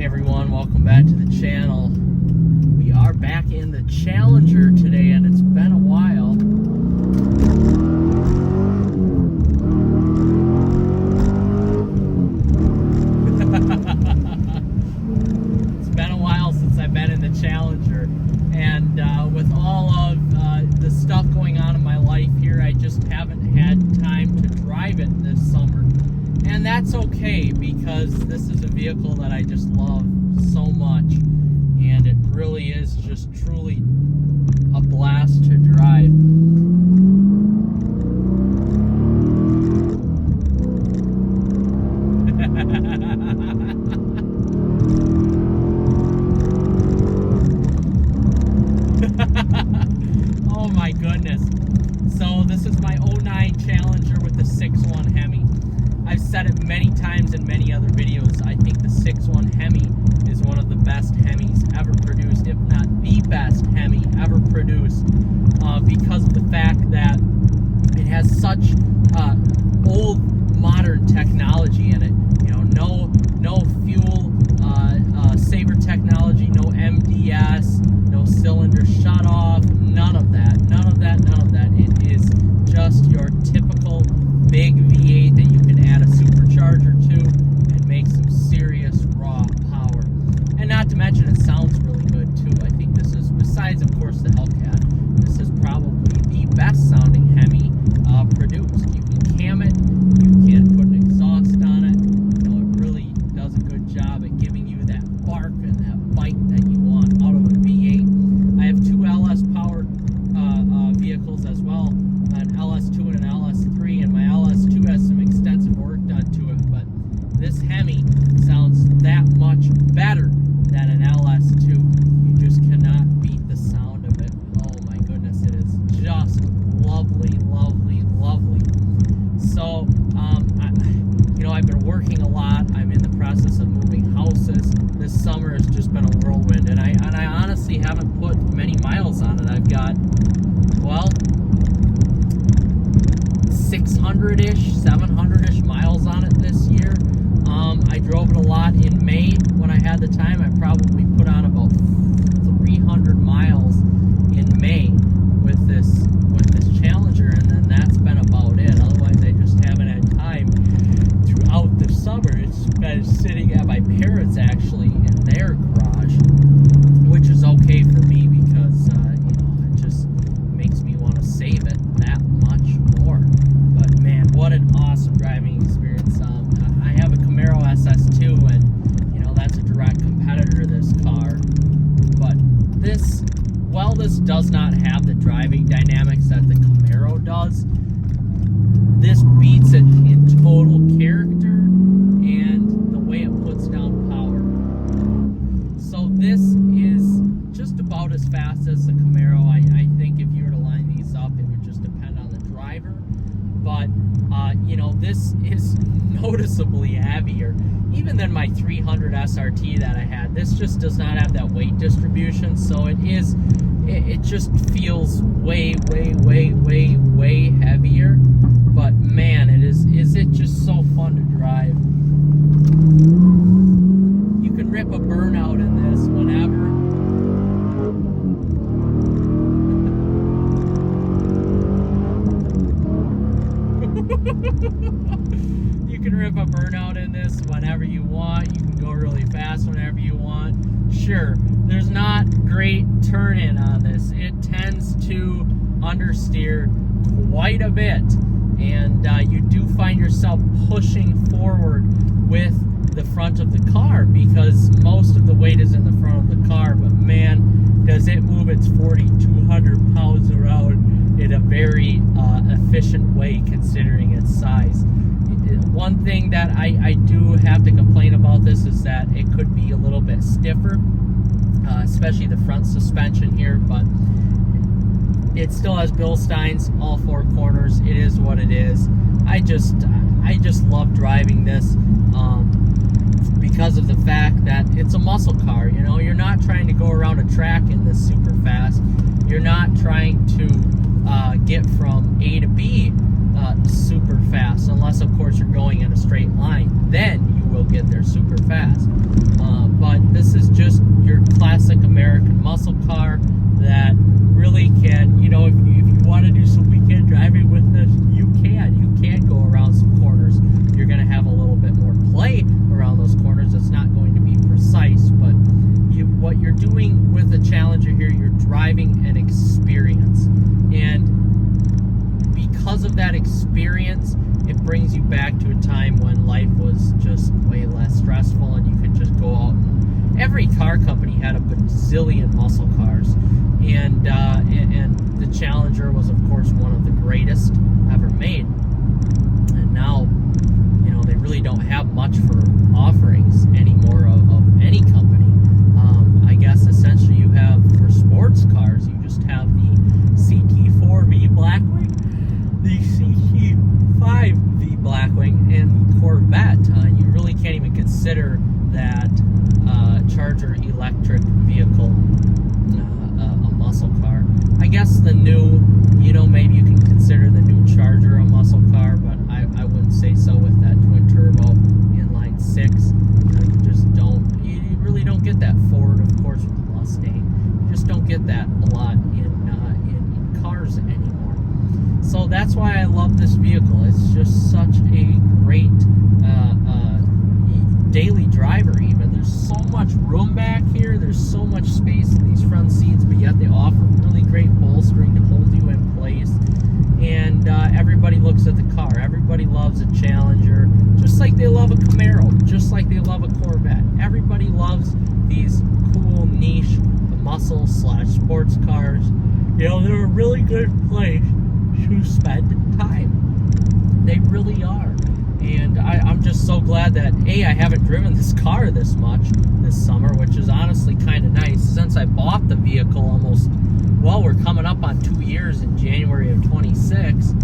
everyone, welcome back to the channel. We are back in the Challenger today, and it's been a while. It's been a while since I've been in the Challenger, and with all of the stuff going on in my life here, I just haven't had time to drive it this summer. And that's okay, because this is a vehicle that I just love so much, and it really is just truly a blast to drive. Oh my goodness. So this is my 09 Challenger with the 6.1 Hemi. I've said it many times in many other videos. I think the 6.1 Hemi is one of the best Hemis ever produced, if not the best Hemi ever produced, because of the fact that it has such old modern technology in it. You know, no fuel saver technology, no MDS, no cylinder shut off, none of that. It is just your typical big V8 that you can add a supercharger to and make some serious raw power. And not to mention, it sounds really good too. I think this is, besides of course the Hellcat, this is probably the best sounding Hemi produced. You can cam it, you can put an exhaust on it. You know, it really does a good job at giving you that bark and that bite that you want out of a V8. I have two LS powered vehicles as well, an LS2 and an LS3, and my LS2 has some extensive work done to it, but this Hemi sounds that much better than an LS2. You just cannot beat the sound of it. Oh my goodness, it is just lovely. So, I've been working a lot. I'm in the process of moving houses. This summer has just been a whirlwind, and I honestly haven't put many miles on it. I've got, well, 600-ish, 700-ish miles on it this year. I drove it a lot in May when I had the time. I probably put on about 300 miles in May with this Challenger, and then that's been about it. Otherwise, I just haven't had time throughout the summer. It's been sitting at my parents' actually in their garage, which is okay for me because it just makes me want to save it that much more. But man, what an awesome driving experience. I have a Camaro SS2, and that's a direct competitor to this car. But this does not have the driving dynamics that the Camaro does. This beats it in total character and the way it puts down power. So this is just about as fast as the Camaro. I think if you were to line these up, it would just depend on the driver. But, this is noticeably heavier, even than my 300 SRT that I had. This just does not have that weight distribution, so it just feels way heavier. But man, is it just so fun to drive. You can rip a burnout in this whenever. You can rip a burnout in this whenever you want. You can go really fast whenever you want. Sure, there's not great turn-in on this. It tends to understeer quite a bit, and you do find yourself pushing forward with the front of the car because most of the weight is in the front of the car. But man, does it move its 4,200 pounds around in a very efficient way considering its size. One thing that I do have to complain about this is that it could be a little bit stiffer, especially the front suspension here, but it still has Bilsteins all four corners. It is what it is. I just love driving this because of the fact that it's a muscle car. You're not trying to go around a track in this super fast. You're not trying to get from A to B super fast, unless of course you're going in a straight line. Then you will get there super fast. But this is just your classic American muscle car that really can, you know, if you want to do some weekend driving with this, you can go around some corners. You're going to have a little bit more play around those corners. It's not going to be precise, but what you're doing with the Challenger here, you're driving an experience. And because of that experience, it brings you back to a time when life was just way less stressful and you could just go out and every car company had a bazillion muscle cars. And the Challenger was, of course, one of the greatest ever made. And now, you know, they really don't have much for offerings anymore of any company. I guess essentially you have, for sports cars, you just have the CT4V Blackwing, the CT5V Blackwing, and the Corvette. You really can't even consider that Charger electric vehicle a muscle car. I guess the new, you know, maybe you can consider the new Charger a muscle car, but I wouldn't say so with that twin turbo inline six. You know, you just don't, you really don't get that Ford, of course, with the Mustang. You just don't get that a lot in cars anymore. So that's why I love this vehicle. It's just such a great daily driver even. There's so much room back here. There's so much space in these front seats, but yet they offer really great bolstering to hold you in place. And everybody looks at the car. Everybody loves a Challenger, just like they love a Camaro, just like they love a Corvette. Everybody loves these cool niche muscle/sports cars. You know, they're a really good place to spend time. They really are. And I'm just so glad that, A, I haven't driven this car this much this summer, which is honestly kind of nice. Since I bought the vehicle almost, well, we're coming up on 2 years in January of 26.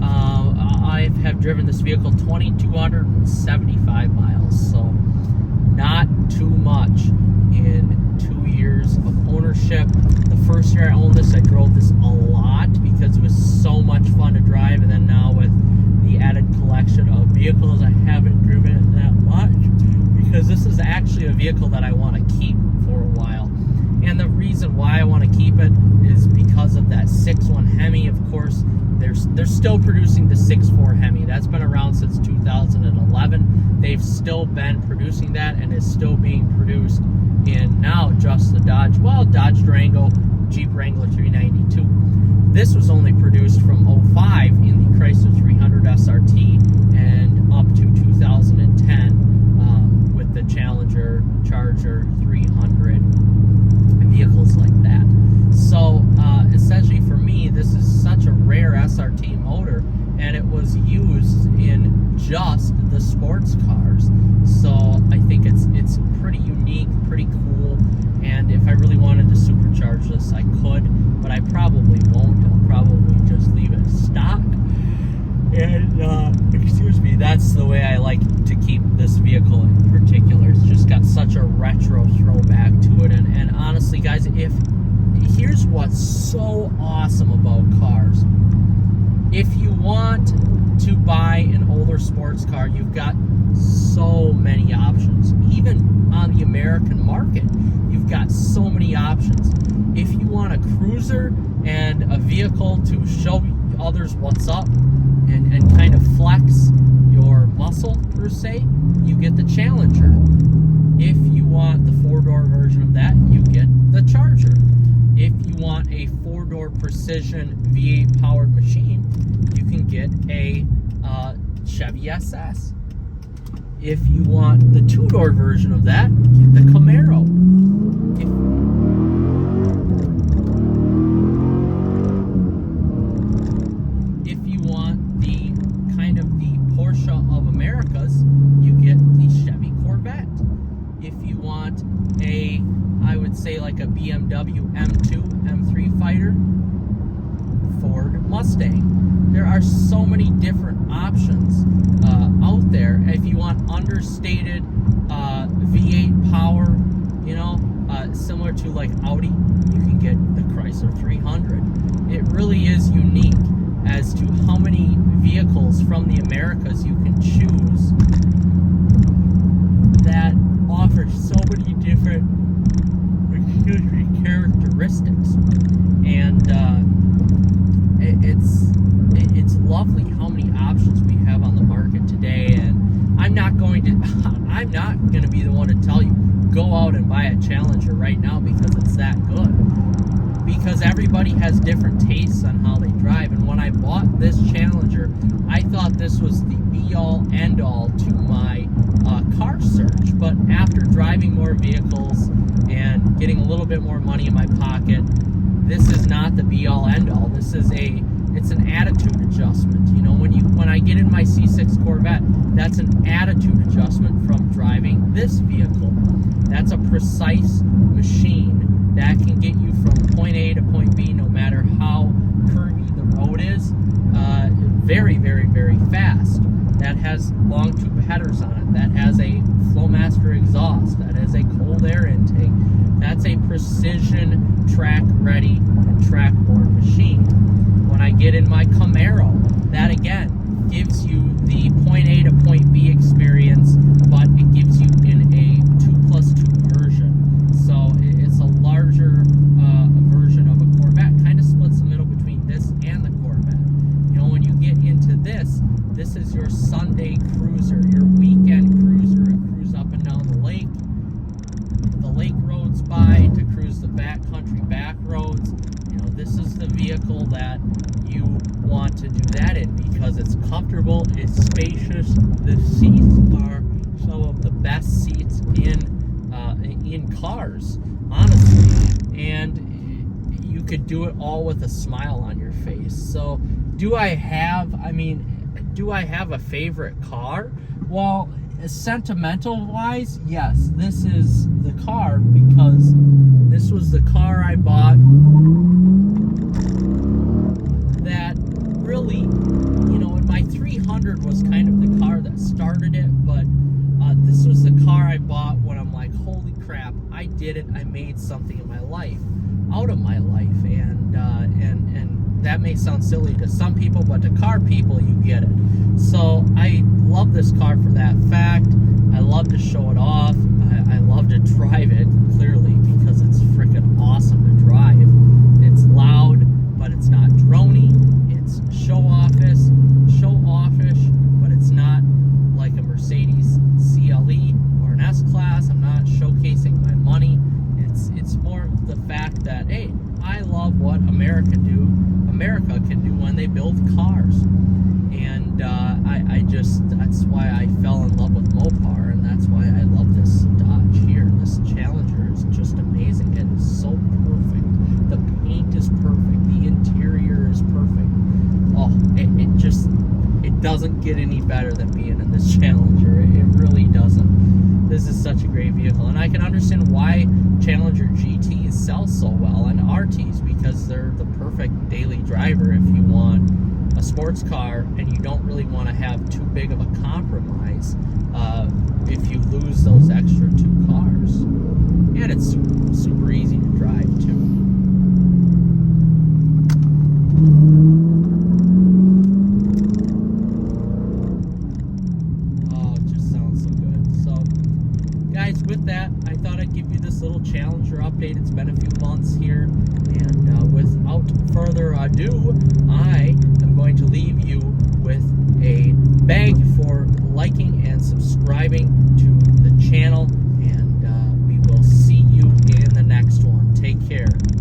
I have driven this vehicle 2,275 miles, so not too much in 2 years of ownership. The first year I owned this, I drove this a lot because it was so much fun to drive, and then now with the added collection of vehicles, I haven't driven it that much because this is actually a vehicle that I want to keep for a while. And the reason why I want to keep it is because of that 6.1 Hemi. Of course, they're still producing the 6.4 Hemi. That's been around since 2011. They've still been producing that, and it's still being produced in now just the Dodge Durango, Jeep Wrangler 392. This was only produced from 05 in the Chrysler 300 SRT and up to 2010 with the Challenger, Charger 300, vehicles like that. So essentially for me, this is such a rare SRT motor, and it was used in just the sports cars. So I think it's pretty unique, pretty cool, and if I really wanted to supercharge this, I could, but I probably won't. I'll probably just leave it stock. And excuse me, that's the way I like to keep this vehicle in particular. It's just got such a retro throwback to it. And honestly, guys, here's what's so awesome about cars. If you want to buy an older sports car, you've got so many options. Even on the American market, you've got so many options. If you want a cruiser and a vehicle to show others what's up and kind of flex your muscle per se, you get the Challenger. If you want the 4-door version of that, you get the Charger. If you want a 4-door precision V8 powered machine, you can get a Chevy SS. If you want the 2-door version of that, get the Camaro. If you want the kind of the Porsche of Americas, you get the Chevy Corvette. If you want I would say like a BMW M2, M3 fighter, Ford Mustang. There are so many different options out there. If you want understated V8 power, you know, similar to like Audi, you can get the Chrysler 300. It really is unique as to how many vehicles from the Americas you can choose that offer so many different different, characteristics, and it's lovely how many options we have on the market today. And I'm not going to be the one to tell you go out and buy a Challenger right now because it's that good, because everybody has different tastes on how they drive. And when I bought this Challenger, I thought this was the be-all end-all to my car search. But after driving more vehicles and getting a little bit more money in my pocket, this is not the be-all end-all. It's an attitude adjustment. You know, when I get in my C6 Corvette, that's an attitude adjustment from driving this vehicle. That's a precise machine that can get you from point A to point B, no matter how curvy the road is, very, very, very fast. That has long tube headers on it. That has a Flowmaster exhaust. That has a cold air intake. That's a precision track ready and track borne machine. When I get in my Camaro, that again gives you the point A to point B experience, but it gives you in a 2+2 version. So it's a larger version of a Corvette. Kind of splits the middle between this and the Corvette. You know, when you get into this is your Sunday cruiser, your weekend cruiser to cruise up and down the lake roads by, to cruise the backcountry back roads. You know, this is the vehicle that you want to do that in because it's comfortable, it's spacious, the seats are some of the best seats in cars, honestly, and you could do it all with a smile on your face. So do I have a favorite car? Well, sentimental wise, yes, this is the car, because this was the car I bought that really, you know, and my 300 was kind of the car that started it, but this was the car I bought when I'm like, holy crap, I did it, I made something in my life, out of my life. And that may sound silly to some people, but to car people, you get it. So I love this car for that fact. I love to show it off. I love to drive it, clearly, because it's freaking awesome to drive. It's loud, but it's not drony. It's show-offish, but it's not like a Mercedes CLE or an S-Class. I'm not showcasing my money. It's more the fact that, hey, I love what America can do when they build cars. And that's why I fell in love with Mopar, and that's why I love this Dodge here. This Challenger is just amazing. It is so perfect. The paint is perfect. The interior is perfect. Oh, it doesn't get any better than being in this Challenger. It really doesn't. This is such a great vehicle, and I can understand why Challenger GTs sell so well and RTs, because they're the perfect daily driver if you want a sports car and you don't really want to have too big of a compromise if you lose those extra two cars. And it's super easy to drive too. Oh, it just sounds so good. So guys, with that, I thought I'd give you this little Challenger update. It's been a few months here, and without further ado, I am going to leave you with a bag for liking and subscribing to the channel.